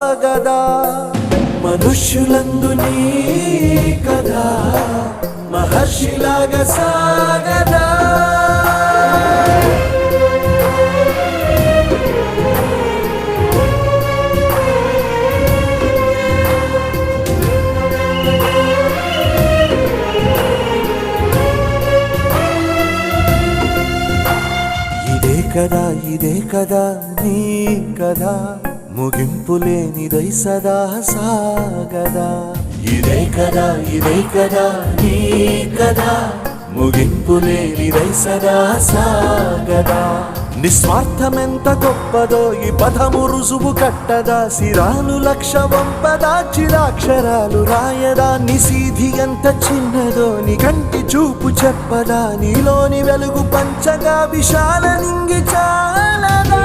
గదా మనుష్యులందు నీ కదా మహర్షిలాగా సాగదా ఇదే కదా నీ కదా ముగింపులేనిదై సదా సాగదా ఇదే కదా నీ కదా ముగింపులేనిదై సదా సాగదా నిస్వార్థమెంత గొప్పదో ఈ పదము రుజువు కట్టదా సిరాలు లక్ష వంపదా చిరాక్షరాలు రాయదా నిసీధి ఎంత చిన్నదో నీ కంటి చూపు చెప్పదా నీలోని వెలుగు పంచగా విశాల నింగి చాలదా